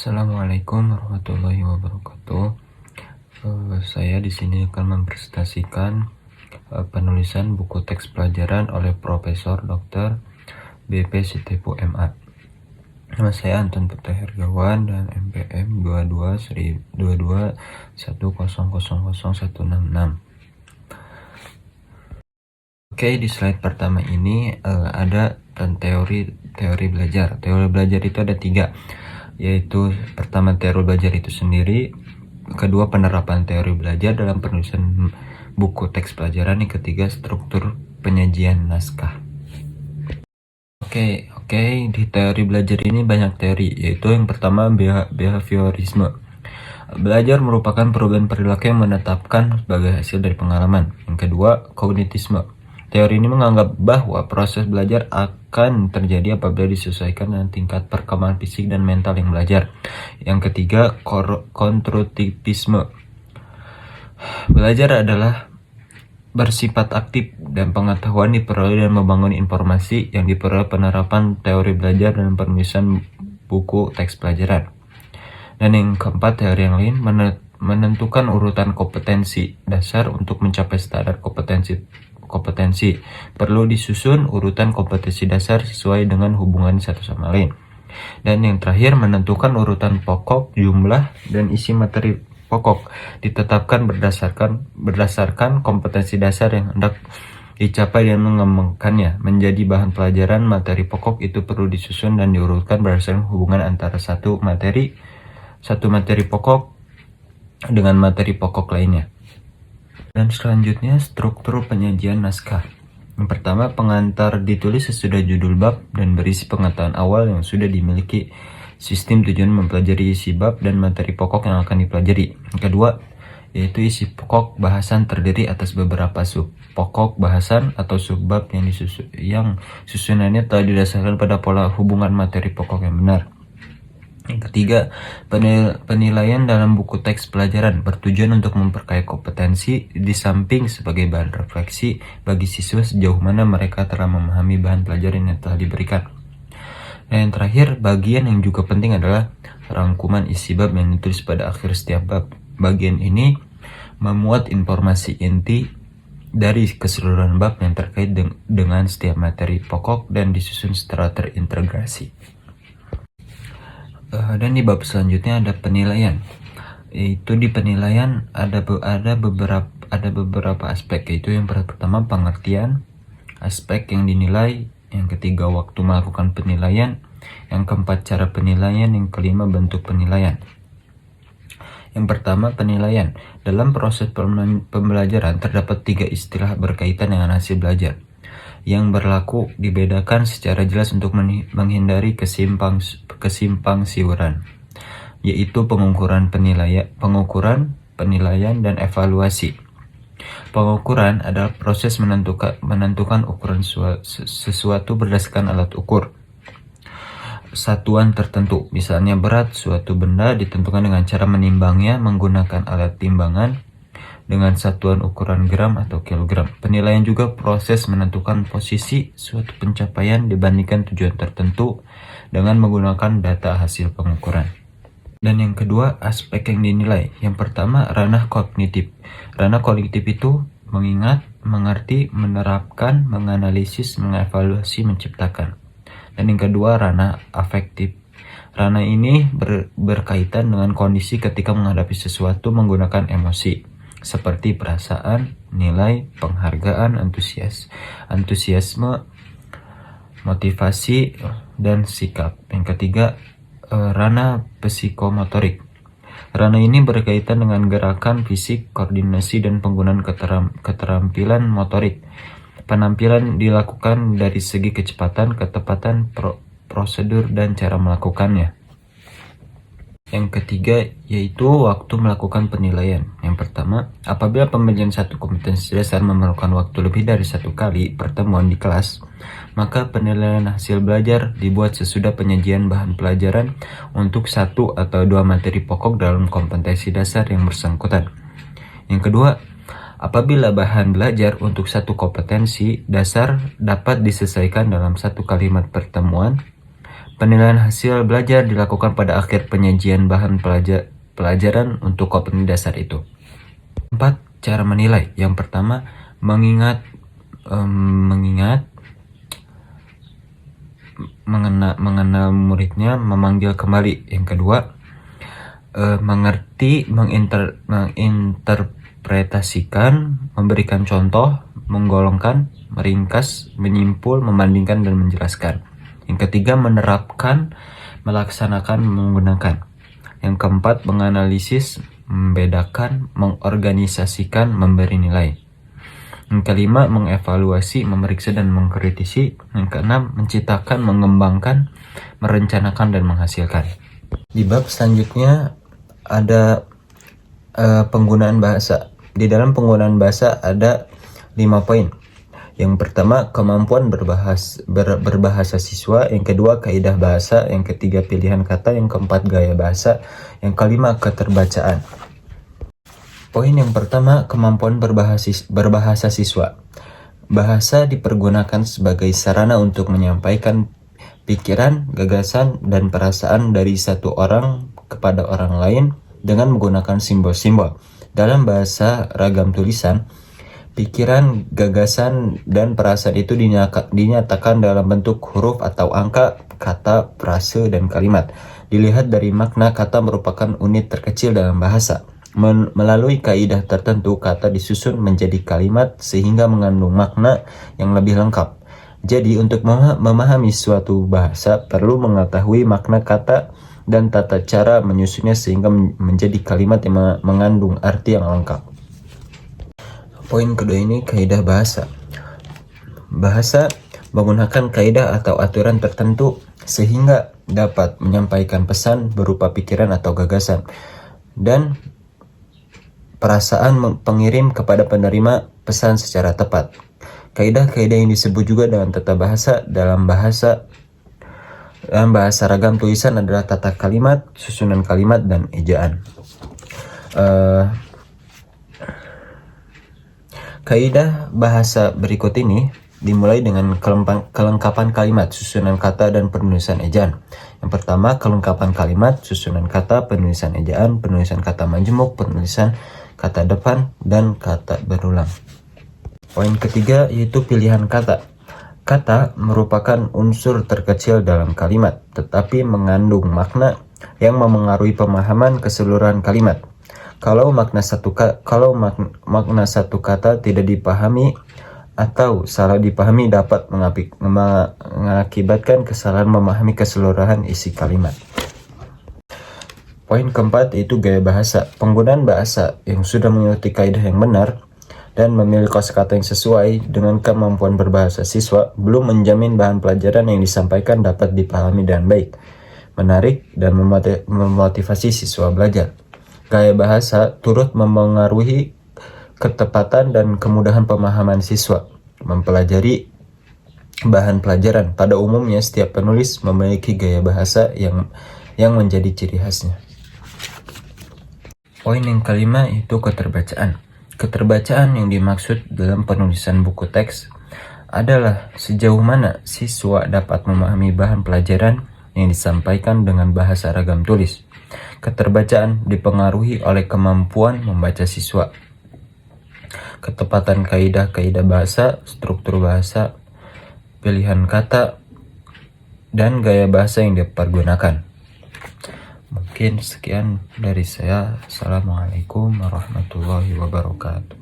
Assalamualaikum warahmatullahi wabarakatuh. Saya di sini akan mempresentasikan penulisan buku teks pelajaran oleh Profesor Dr. BP Sitepu MA. Nama saya Anton Putra Hergawan dan NPM 22.100.166. Oke, di slide pertama ini ada teori belajar. Teori belajar itu ada 3. Yaitu pertama teori belajar itu sendiri, kedua penerapan teori belajar dalam penulisan buku teks pelajaran, yang ketiga struktur penyajian naskah. Oke, di teori belajar ini banyak teori, yaitu yang pertama behaviorisme. Belajar merupakan perubahan perilaku yang menetapkan sebagai hasil dari pengalaman. Yang kedua, kognitisme. Teori ini menganggap bahwa proses belajar akan terjadi apabila disesuaikan dengan tingkat perkembangan fisik dan mental yang belajar. Yang ketiga, konstruktivisme. Belajar adalah bersifat aktif dan pengetahuan diperoleh dan membangun informasi yang diperoleh penerapan teori belajar dan penulisan buku teks pelajaran. Dan yang keempat, teori yang lain menentukan urutan kompetensi dasar untuk mencapai standar kompetensi. Perlu disusun urutan kompetensi dasar sesuai dengan hubungan satu sama lain. Dan yang terakhir, menentukan urutan pokok, jumlah, dan isi materi pokok ditetapkan berdasarkan kompetensi dasar yang hendak dicapai dan mengembangkannya menjadi bahan pelajaran. Materi pokok itu perlu disusun dan diurutkan berdasarkan hubungan antara satu materi pokok dengan materi pokok lainnya. Dan selanjutnya, struktur penyajian naskah. Yang pertama, pengantar ditulis sesudah judul bab dan berisi pengetahuan awal yang sudah dimiliki. Sistem tujuan mempelajari isi bab dan materi pokok yang akan dipelajari. Yang kedua, yaitu isi pokok bahasan terdiri atas beberapa sub pokok bahasan atau subbab yang susunannya telah didasarkan pada pola hubungan materi pokok yang benar. Yang ketiga, penilaian dalam buku teks pelajaran bertujuan untuk memperkaya kompetensi di samping sebagai bahan refleksi bagi siswa sejauh mana mereka telah memahami bahan pelajaran yang telah diberikan. Dan yang terakhir, bagian yang juga penting adalah rangkuman isi bab yang ditulis pada akhir setiap bab. Bagian ini memuat informasi inti dari keseluruhan bab yang terkait dengan setiap materi pokok dan disusun secara terintegrasi. Dan di bab selanjutnya ada penilaian. Itu di penilaian ada beberapa aspek, yaitu yang pertama pengertian aspek yang dinilai, yang ketiga waktu melakukan penilaian, yang keempat cara penilaian, yang kelima bentuk penilaian. Yang pertama, penilaian. Dalam proses pembelajaran terdapat 3 istilah berkaitan dengan hasil belajar yang berlaku dibedakan secara jelas untuk menghindari kesimpang siuran, yaitu pengukuran, penilaian, dan evaluasi. Pengukuran adalah proses menentukan ukuran sesuatu berdasarkan alat ukur satuan tertentu. Misalnya berat suatu benda ditentukan dengan cara menimbangnya menggunakan alat timbangan dengan satuan ukuran gram atau kilogram. Penilaian juga proses menentukan posisi suatu pencapaian dibandingkan tujuan tertentu dengan menggunakan data hasil pengukuran. Dan yang kedua, aspek yang dinilai. Yang pertama, ranah kognitif. Ranah kognitif itu mengingat, mengerti, menerapkan, menganalisis, mengevaluasi, menciptakan. Dan yang kedua, ranah afektif. Ranah ini berkaitan dengan kondisi ketika menghadapi sesuatu menggunakan emosi, seperti perasaan, nilai, penghargaan, antusiasme, motivasi, dan sikap. Yang ketiga, ranah psikomotorik. Ranah ini berkaitan dengan gerakan fisik, koordinasi, dan penggunaan keterampilan motorik. Penampilan dilakukan dari segi kecepatan, ketepatan, prosedur, dan cara melakukannya. Yang ketiga, yaitu waktu melakukan penilaian. Yang pertama, apabila pembelajaran satu kompetensi dasar memerlukan waktu lebih dari 1 kali pertemuan di kelas, maka penilaian hasil belajar dibuat sesudah penyajian bahan pelajaran untuk 1 atau 2 materi pokok dalam kompetensi dasar yang bersangkutan. Yang kedua, apabila bahan belajar untuk 1 kompetensi dasar dapat diselesaikan dalam 1 kalimat pertemuan, Penilaian hasil belajar dilakukan pada akhir penyajian bahan pelajaran untuk komponen dasar itu. 4. Cara menilai. Yang pertama, mengenal muridnya, memanggil kembali. Yang kedua, mengerti, menginterpretasikan, memberikan contoh, menggolongkan, meringkas, menyimpul, membandingkan, dan menjelaskan. Yang ketiga, menerapkan, melaksanakan, menggunakan. Yang keempat, menganalisis, membedakan, mengorganisasikan, memberi nilai. Yang kelima, mengevaluasi, memeriksa, dan mengkritisi. Yang keenam, menciptakan, mengembangkan, merencanakan, dan menghasilkan. Di bab selanjutnya ada penggunaan bahasa. Di dalam penggunaan bahasa ada 5 poin. Yang pertama, kemampuan berbahasa siswa. Yang kedua, kaidah bahasa. Yang ketiga, pilihan kata. Yang keempat, gaya bahasa. Yang kelima, keterbacaan. Poin yang pertama, kemampuan berbahasa siswa. Bahasa dipergunakan sebagai sarana untuk menyampaikan pikiran, gagasan, dan perasaan dari satu orang kepada orang lain dengan menggunakan simbol-simbol. Dalam bahasa ragam tulisan, pikiran, gagasan, dan perasaan itu dinyatakan dalam bentuk huruf atau angka, kata, frase, dan kalimat. Dilihat dari makna, kata merupakan unit terkecil dalam bahasa. Melalui kaidah tertentu, kata disusun menjadi kalimat sehingga mengandung makna yang lebih lengkap. Jadi, untuk memahami suatu bahasa, perlu mengetahui makna kata dan tata cara menyusunnya sehingga menjadi kalimat yang mengandung arti yang lengkap. Poin kedua ini kaidah bahasa. Bahasa menggunakan kaidah atau aturan tertentu sehingga dapat menyampaikan pesan berupa pikiran atau gagasan dan perasaan pengirim kepada penerima pesan secara tepat. Kaidah-kaidah yang disebut juga dengan tata bahasa dalam bahasa ragam tulisan adalah tata kalimat, susunan kalimat, dan ejaan. Kaidah bahasa berikut ini dimulai dengan kelengkapan kalimat, susunan kata, dan penulisan ejaan. Yang pertama, kelengkapan kalimat, susunan kata, penulisan ejaan, penulisan kata majemuk, penulisan kata depan, dan kata berulang. Poin ketiga yaitu pilihan kata. Kata merupakan unsur terkecil dalam kalimat, tetapi mengandung makna yang memengaruhi pemahaman keseluruhan kalimat. Kalau makna satu kata tidak dipahami atau salah dipahami dapat mengakibatkan kesalahan memahami keseluruhan isi kalimat. Poin keempat yaitu gaya bahasa. Penggunaan bahasa yang sudah mengikuti kaidah yang benar dan memilih kosakata yang sesuai dengan kemampuan berbahasa siswa belum menjamin bahan pelajaran yang disampaikan dapat dipahami dengan baik, menarik, dan memotivasi siswa belajar. Gaya bahasa turut memengaruhi ketepatan dan kemudahan pemahaman siswa mempelajari bahan pelajaran. Pada umumnya, setiap penulis memiliki gaya bahasa yang menjadi ciri khasnya. Poin yang kelima itu keterbacaan. Keterbacaan yang dimaksud dalam penulisan buku teks adalah sejauh mana siswa dapat memahami bahan pelajaran yang disampaikan dengan bahasa ragam tulis. Keterbacaan dipengaruhi oleh kemampuan membaca siswa, ketepatan kaidah-kaidah bahasa, struktur bahasa, pilihan kata, dan gaya bahasa yang dipergunakan. Mungkin sekian dari saya. Assalamualaikum warahmatullahi wabarakatuh.